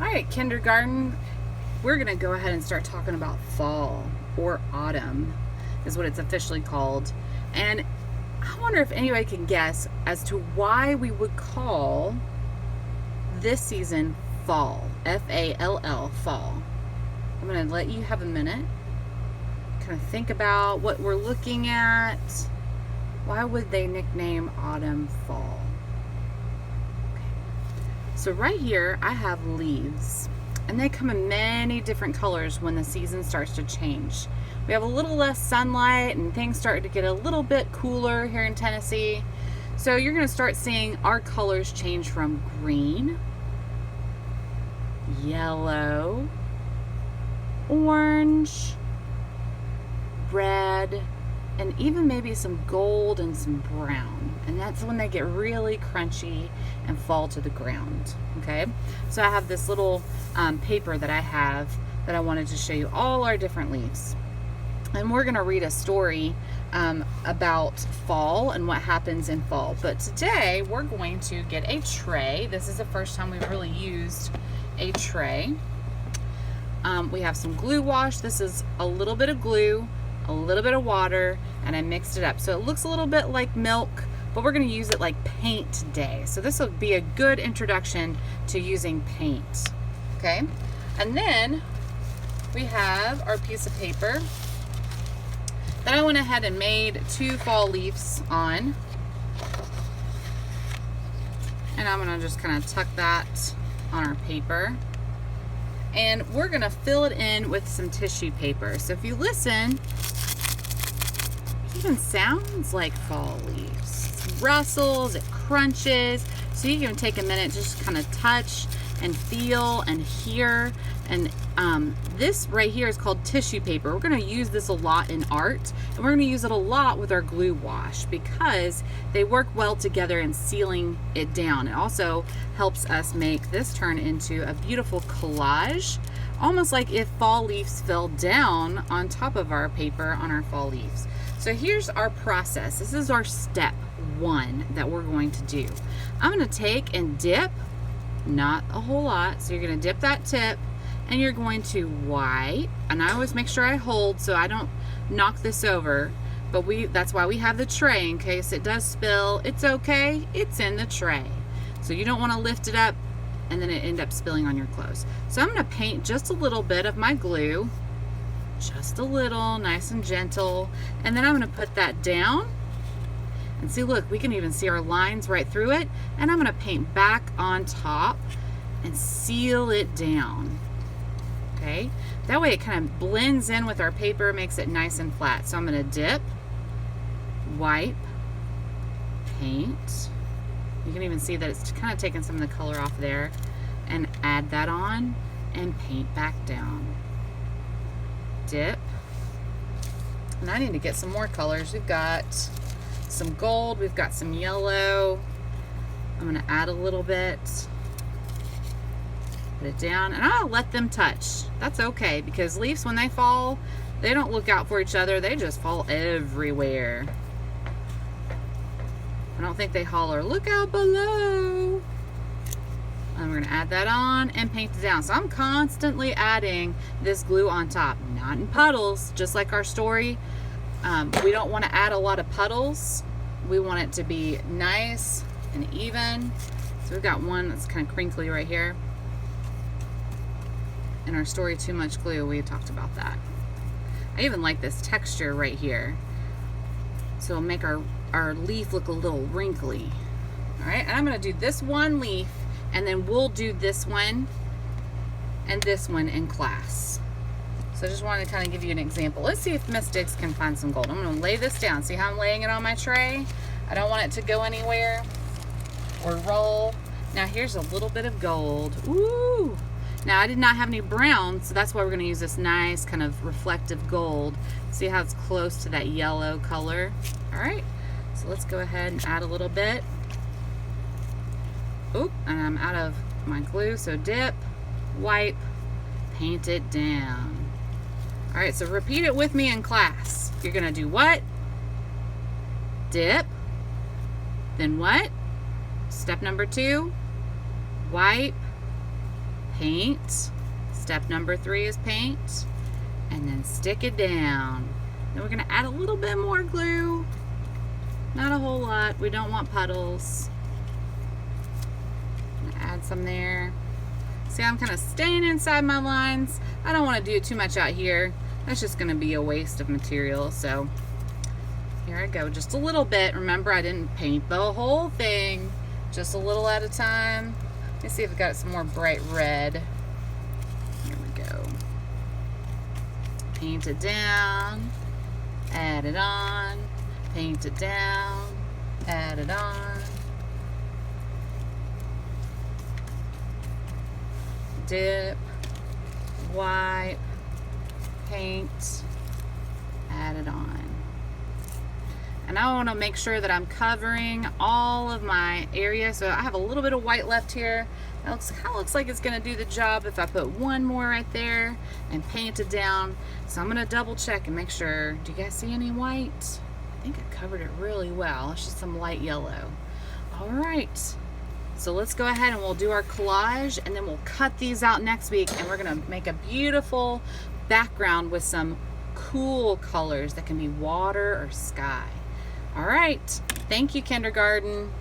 All right, kindergarten, we're going to go ahead and start talking about fall, or autumn is what it's officially called. And I wonder if anybody can guess as to why we would call this season fall. F-A-L-L, fall. I'm going to let you have a minute. Kind of think about what we're looking at. Why would they nickname autumn fall? So right here I have leaves, and they come in many different colors when the season starts to change. We have a little less sunlight and things start to get a little bit cooler here in Tennessee. So you're going to start seeing our colors change from green, yellow, orange, red, and even maybe some gold and some brown. And that's when they get really crunchy and fall to the ground. Okay, so I have this little paper that I have that I wanted to show you all our different leaves. And we're going to read a story about fall and what happens in fall. But today we're going to get a tray. This is the first time we've really used a tray. We have some glue wash. This is a little bit of glue, a little bit of water, and I mixed it up. So it looks a little bit like milk, but we're going to use it like paint today. So this will be a good introduction to using paint. Okay, and then we have our piece of paper that I went ahead and made 2 fall leaves on. And I'm going to just kind of tuck that on our paper. And we're going to fill it in with some tissue paper. So if you listen, it even sounds like fall leaves. It rustles, it crunches. So you can take a minute, just kind of touch and feel and hear. And this right here is called tissue paper. We're going to use this a lot in art, and we're going to use it a lot with our glue wash because they work well together in sealing it down. It also helps us make this turn into a beautiful collage, almost like if fall leaves fell down on top of our paper on our fall leaves. So here's our process. This is our step 1 that we're going to do. I'm going to take and dip, not a whole lot, so you're going to dip that tip, and you're going to wipe, and I always make sure I hold so I don't knock this over, but that's why we have the tray. In case it does spill, it's okay, it's in the tray. So you don't want to lift it up and then it end up spilling on your clothes. So I'm going to paint just a little bit of my glue, just a little, nice and gentle, and then I'm going to put that down. And see, look, we can even see our lines right through it, and I'm going to paint back on top and seal it down. Okay, that way it kind of blends in with our paper, makes it nice and flat. So I'm going to dip, wipe, paint. You can even see that it's kind of taking some of the color off there, and add that on and paint back down. Dip. And I need to get some more colors. We've got some gold, we've got some yellow. I'm going to add a little bit. Put it down, and I'll let them touch. That's okay, because leaves, when they fall, they don't look out for each other. They just fall everywhere. I don't think they holler, "Look out below." And we're going to add that on and paint it down. So I'm constantly adding this glue on top, not in puddles, just like our story. We don't want to add a lot of puddles. We want it to be nice and even. So we've got one that's kind of crinkly right here. In our story, Too Much Glue, we talked about that. I even like this texture right here. So it'll make our leaf look a little wrinkly. All right, and I'm going to do this one leaf, and then we'll do this one and this one in class. So I just wanted to kind of give you an example. Let's see if Miss Dix can find some gold. I'm going to lay this down. See how I'm laying it on my tray? I don't want it to go anywhere or roll. Now here's a little bit of gold. Ooh! Now I did not have any brown, so that's why we're going to use this nice kind of reflective gold. See how it's close to that yellow color? All right, so let's go ahead and add a little bit. Oop, and I'm out of my glue, so dip, wipe, paint it down. All right, so repeat it with me in class. You're going to do what? Dip, then what? Step number 2, wipe, paint. Step number 3 is paint. And then stick it down. Then we're gonna add a little bit more glue. Not a whole lot. We don't want puddles. Add some there. See, I'm kind of staying inside my lines. I don't want to do too much out here. That's just going to be a waste of material. So here I go, just a little bit. Remember, I didn't paint the whole thing, just a little at a time. Let me see if I've got some more bright red. Here we go. Paint it down, add it on, paint it down, add it on. Dip, wipe, paint, add it on. And I want to make sure that I'm covering all of my area. So I have a little bit of white left here. That kind of looks like it's going to do the job if I put one more right there and paint it down. So I'm going to double check and make sure. Do you guys see any white? I think I covered it really well. It's just some light yellow. All right. So let's go ahead and we'll do our collage, and then we'll cut these out next week, and we're gonna make a beautiful background with some cool colors that can be water or sky. All right, thank you, kindergarten.